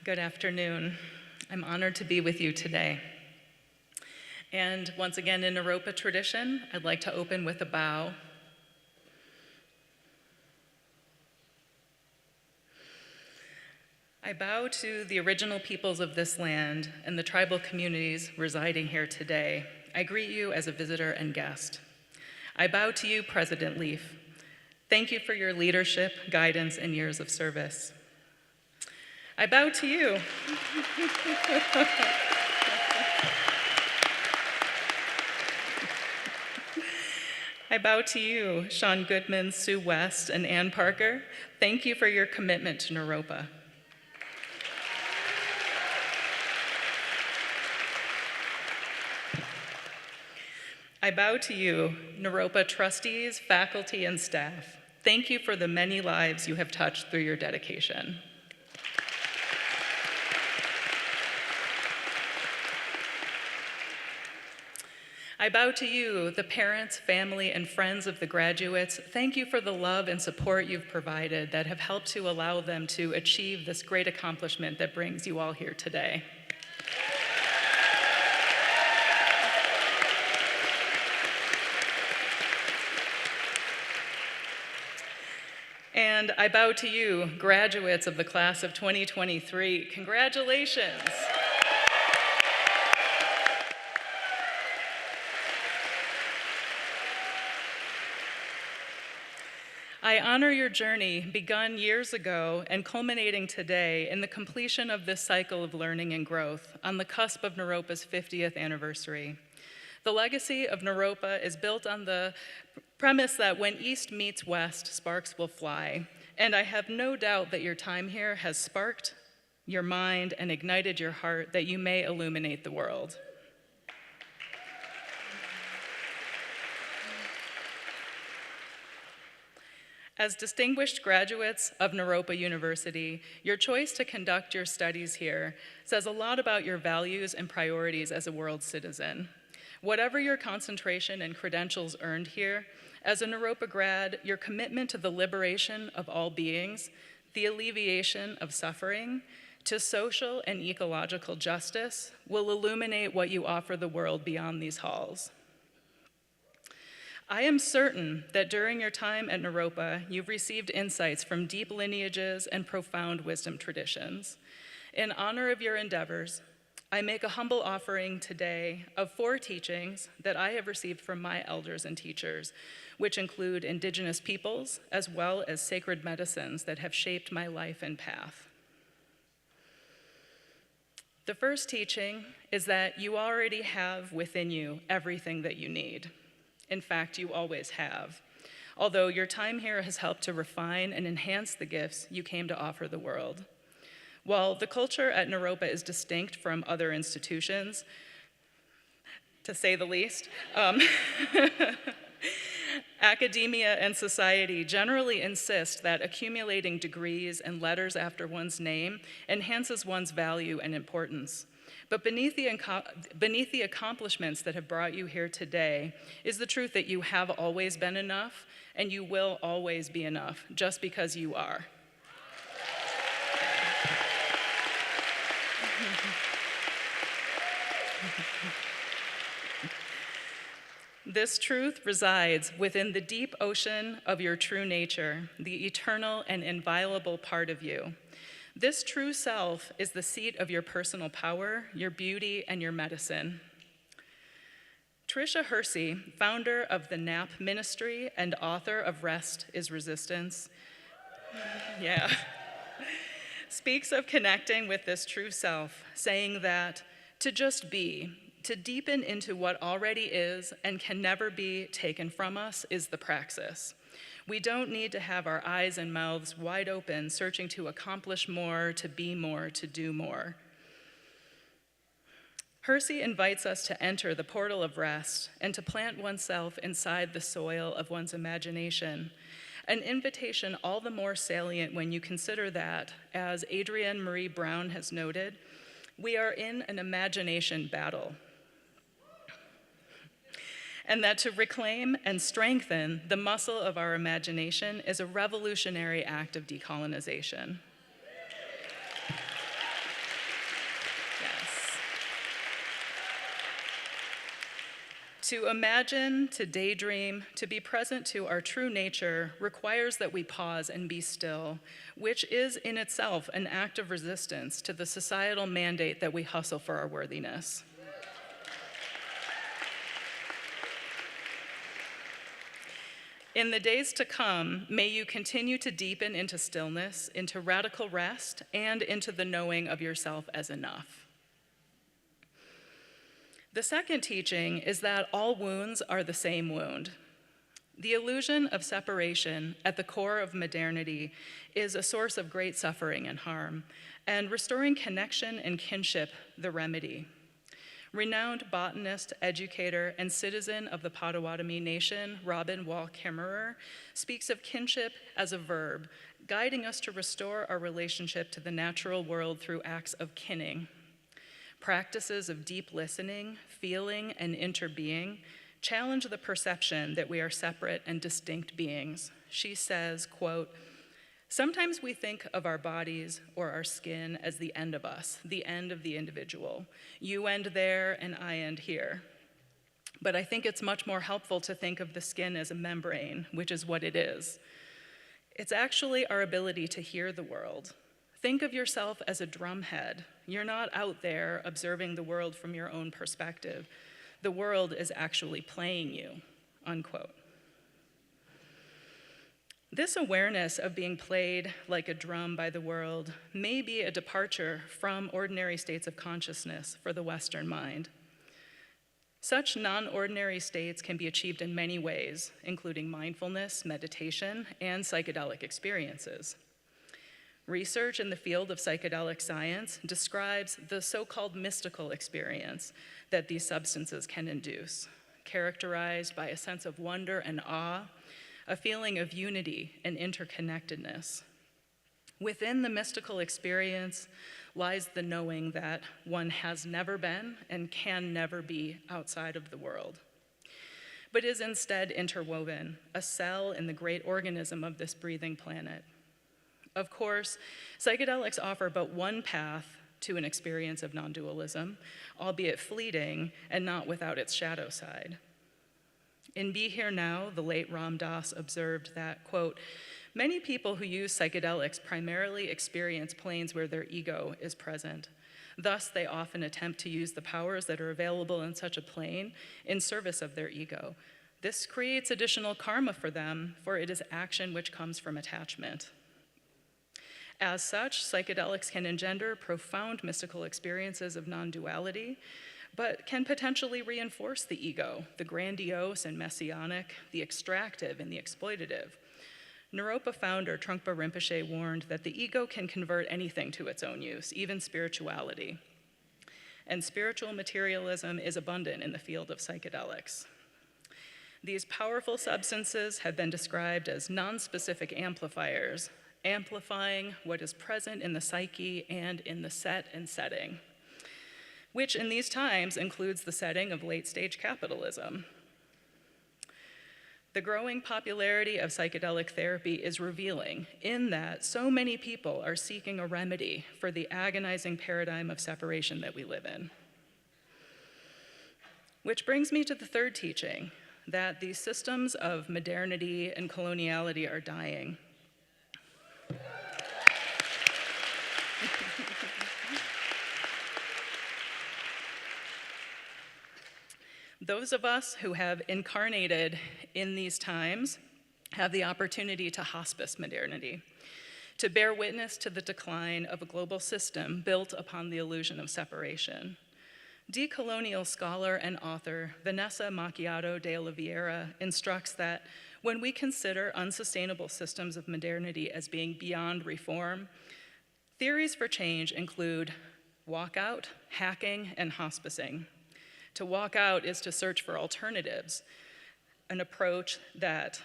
Good afternoon. I'm honored to be with you today. And once again, in Naropa tradition, I'd like to open with a bow. I bow to the original peoples of this land and the tribal communities residing here today. I greet you as a visitor and guest. I bow to you, President Leaf. Thank you for your leadership, guidance, and years of service. I bow to you. I bow to you, Sean Goodman, Sue West, and Ann Parker. Thank you for your commitment to Naropa. I bow to you, Naropa trustees, faculty, and staff. Thank you for the many lives you have touched through your dedication. I bow to you, the parents, family, and friends of the graduates. Thank you for the love and support you've provided that have helped to allow them to achieve this great accomplishment that brings you all here today. And I bow to you, graduates of the class of 2023. Congratulations. I honor your journey, begun years ago and culminating today in the completion of this cycle of learning and growth on the cusp of Naropa's 50th anniversary. The legacy of Naropa is built on the premise that when East meets West, sparks will fly. And I have no doubt that your time here has sparked your mind and ignited your heart that you may illuminate the world. As distinguished graduates of Naropa University, your choice to conduct your studies here says a lot about your values and priorities as a world citizen. Whatever your concentration and credentials earned here, as a Naropa grad, your commitment to the liberation of all beings, the alleviation of suffering, to social and ecological justice will illuminate what you offer the world beyond these halls. I am certain that during your time at Naropa, you've received insights from deep lineages and profound wisdom traditions. In honor of your endeavors, I make a humble offering today of 4 teachings that I have received from my elders and teachers, which include indigenous peoples, as well as sacred medicines that have shaped my life and path. The first teaching is that you already have within you everything that you need. In fact, you always have, although your time here has helped to refine and enhance the gifts you came to offer the world. While the culture at Naropa is distinct from other institutions, to say the least, academia and society generally insist that accumulating degrees and letters after one's name enhances one's value and importance. But beneath the accomplishments that have brought you here today is the truth that you have always been enough and you will always be enough just because you are. This truth resides within the deep ocean of your true nature, the eternal and inviolable part of you. This true self is the seat of your personal power, your beauty, and your medicine. Tricia Hersey, founder of the NAP Ministry and author of Rest is Resistance, speaks of connecting with this true self, saying that to just be, to deepen into what already is and can never be taken from us is the praxis. We don't need to have our eyes and mouths wide open, searching to accomplish more, to be more, to do more. Hersey invites us to enter the portal of rest and to plant oneself inside the soil of one's imagination, an invitation all the more salient when you consider that, as Adrienne Marie Brown has noted, we are in an imagination battle. And that to reclaim and strengthen the muscle of our imagination is a revolutionary act of decolonization. To imagine, to daydream, to be present to our true nature requires that we pause and be still, which is in itself an act of resistance to the societal mandate that we hustle for our worthiness. In the days to come, may you continue to deepen into stillness, into radical rest, and into the knowing of yourself as enough. The second teaching is that all wounds are the same wound. The illusion of separation at the core of modernity is a source of great suffering and harm, and restoring connection and kinship the remedy. Renowned botanist, educator, and citizen of the Potawatomi Nation, Robin Wall Kimmerer, speaks of kinship as a verb, guiding us to restore our relationship to the natural world through acts of kinning. Practices of deep listening, feeling, and interbeing challenge the perception that we are separate and distinct beings. She says, quote, "Sometimes we think of our bodies or our skin as the end of us, the end of the individual. You end there and I end here. But I think it's much more helpful to think of the skin as a membrane, which is what it is. It's actually our ability to hear the world. Think of yourself as a drumhead. You're not out there observing the world from your own perspective. The world is actually playing you," unquote. This awareness of being played like a drum by the world may be a departure from ordinary states of consciousness for the Western mind. Such non-ordinary states can be achieved in many ways, including mindfulness, meditation, and psychedelic experiences. Research in the field of psychedelic science describes the so-called mystical experience that these substances can induce, characterized by a sense of wonder and awe, a feeling of unity and interconnectedness. Within the mystical experience lies the knowing that one has never been and can never be outside of the world, but is instead interwoven, a cell in the great organism of this breathing planet. Of course, psychedelics offer but one path to an experience of non-dualism, albeit fleeting and not without its shadow side. In Be Here Now, the late Ram Dass observed that, quote, "Many people who use psychedelics primarily experience planes where their ego is present. Thus, they often attempt to use the powers that are available in such a plane in service of their ego. This creates additional karma for them, for it is action which comes from attachment. As such, psychedelics can engender profound mystical experiences of non-duality, but can potentially reinforce the ego, the grandiose and messianic, the extractive and the exploitative. Naropa founder Trungpa Rinpoche warned that the ego can convert anything to its own use, even spirituality. And spiritual materialism is abundant in the field of psychedelics. These powerful substances have been described as non-specific amplifiers, amplifying what is present in the psyche and in the set and setting, which in these times includes the setting of late-stage capitalism. The growing popularity of psychedelic therapy is revealing in that so many people are seeking a remedy for the agonizing paradigm of separation that we live in. Which brings me to the third teaching, that these systems of modernity and coloniality are dying. Those of us who have incarnated in these times have the opportunity to hospice modernity, to bear witness to the decline of a global system built upon the illusion of separation. Decolonial scholar and author Vanessa Macchiato de Oliveira instructs that when we consider unsustainable systems of modernity as being beyond reform, theories for change include walkout, hacking, and hospicing. To walk out is to search for alternatives, an approach that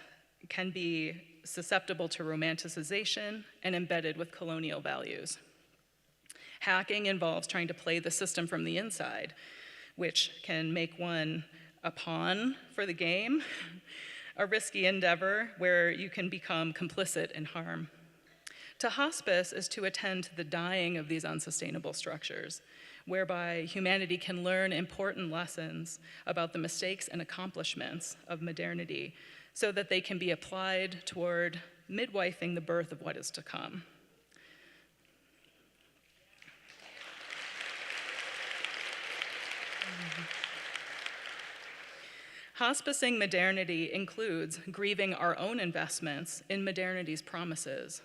can be susceptible to romanticization and embedded with colonial values. Hacking involves trying to play the system from the inside, which can make one a pawn for the game, a risky endeavor where you can become complicit in harm. To hospice is to attend to the dying of these unsustainable structures, whereby humanity can learn important lessons about the mistakes and accomplishments of modernity so that they can be applied toward midwifing the birth of what is to come. Hospicing modernity includes grieving our own investments in modernity's promises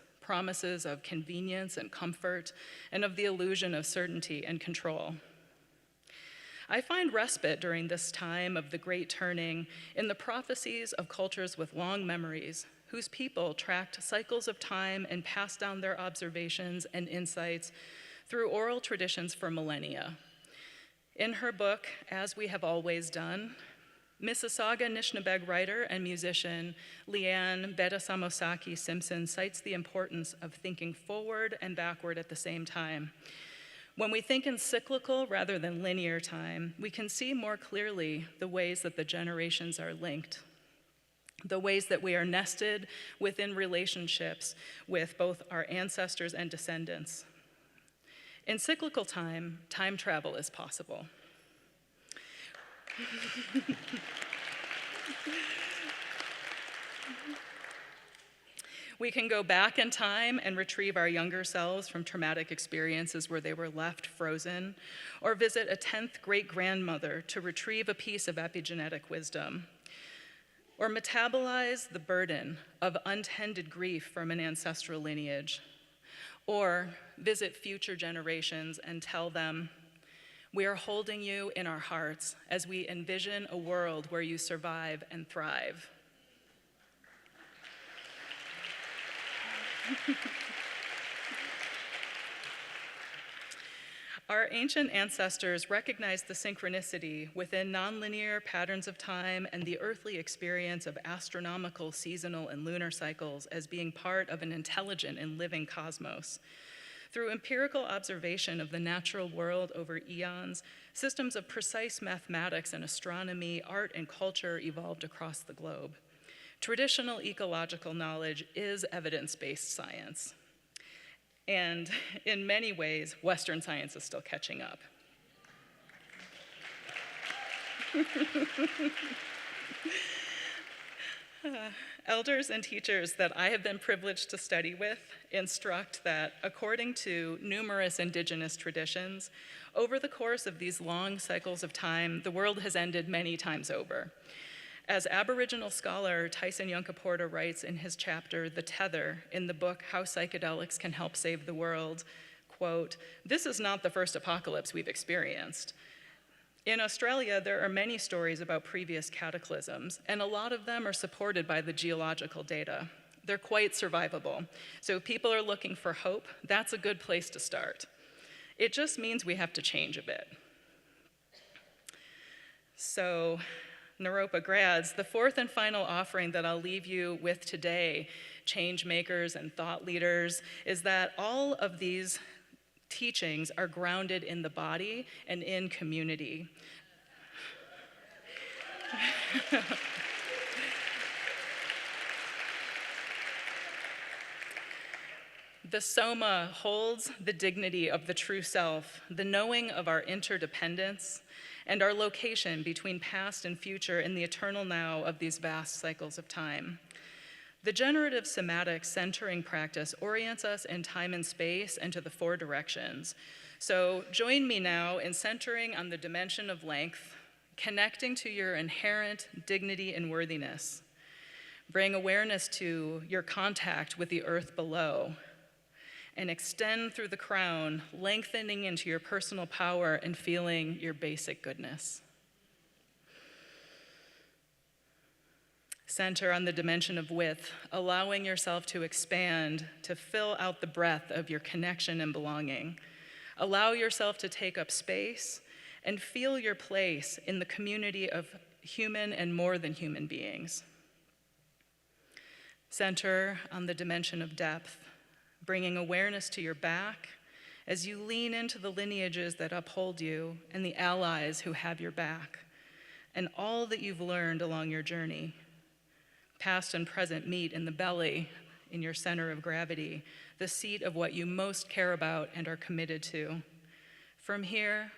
of convenience and comfort, and of the illusion of certainty and control. I find respite during this time of the Great Turning in the prophecies of cultures with long memories, whose people tracked cycles of time and passed down their observations and insights through oral traditions for millennia. In her book, As We Have Always Done, Mississauga Nishnabeg writer and musician Leanne Beda-Samosaki Simpson cites the importance of thinking forward and backward at the same time. When we think in cyclical rather than linear time, we can see more clearly the ways that the generations are linked, the ways that we are nested within relationships with both our ancestors and descendants. In cyclical time, time travel is possible. We can go back in time and retrieve our younger selves from traumatic experiences where they were left frozen, or visit a 10th great-grandmother to retrieve a piece of epigenetic wisdom, or metabolize the burden of untended grief from an ancestral lineage, or visit future generations and tell them, "We are holding you in our hearts as we envision a world where you survive and thrive." Our ancient ancestors recognized the synchronicity within nonlinear patterns of time and the earthly experience of astronomical, seasonal, and lunar cycles as being part of an intelligent and living cosmos. Through empirical observation of the natural world over eons, systems of precise mathematics and astronomy, art, and culture evolved across the globe. Traditional ecological knowledge is evidence-based science. And in many ways, Western science is still catching up. Elders and teachers that I have been privileged to study with instruct that, according to numerous indigenous traditions, over the course of these long cycles of time, the world has ended many times over. As Aboriginal scholar Tyson Yunkaporta writes in his chapter, The Tether, in the book How Psychedelics Can Help Save the World, quote, "This is not the first apocalypse we've experienced. In Australia, there are many stories about previous cataclysms, and a lot of them are supported by the geological data. They're quite survivable. So if people are looking for hope, that's a good place to start. It just means we have to change a bit." So, Naropa grads, the fourth and final offering that I'll leave you with today, change makers and thought leaders, is that all of these teachings are grounded in the body and in community. The Soma holds the dignity of the true self, the knowing of our interdependence, and our location between past and future in the eternal now of these vast cycles of time. The generative somatic centering practice orients us in time and space and to the four directions. So join me now in centering on the dimension of length, connecting to your inherent dignity and worthiness. Bring awareness to your contact with the earth below, and extend through the crown, lengthening into your personal power and feeling your basic goodness. Center on the dimension of width, allowing yourself to expand, to fill out the breadth of your connection and belonging. Allow yourself to take up space and feel your place in the community of human and more than human beings. Center on the dimension of depth, bringing awareness to your back as you lean into the lineages that uphold you and the allies who have your back, and all that you've learned along your journey. Past and present meet in the belly, in your center of gravity, the seat of what you most care about and are committed to. From here,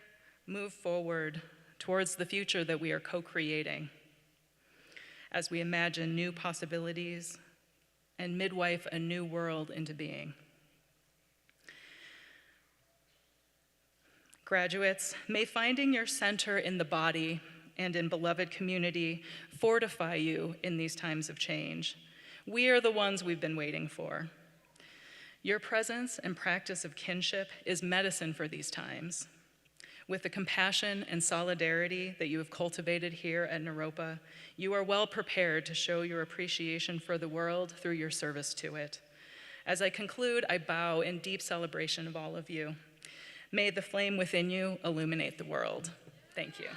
move forward towards the future that we are co-creating as we imagine new possibilities and midwife a new world into being. Graduates, may finding your center in the body and in beloved community fortify you in these times of change. We are the ones we've been waiting for. Your presence and practice of kinship is medicine for these times. With the compassion and solidarity that you have cultivated here at Naropa, you are well prepared to show your appreciation for the world through your service to it. As I conclude, I bow in deep celebration of all of you. May the flame within you illuminate the world. Thank you.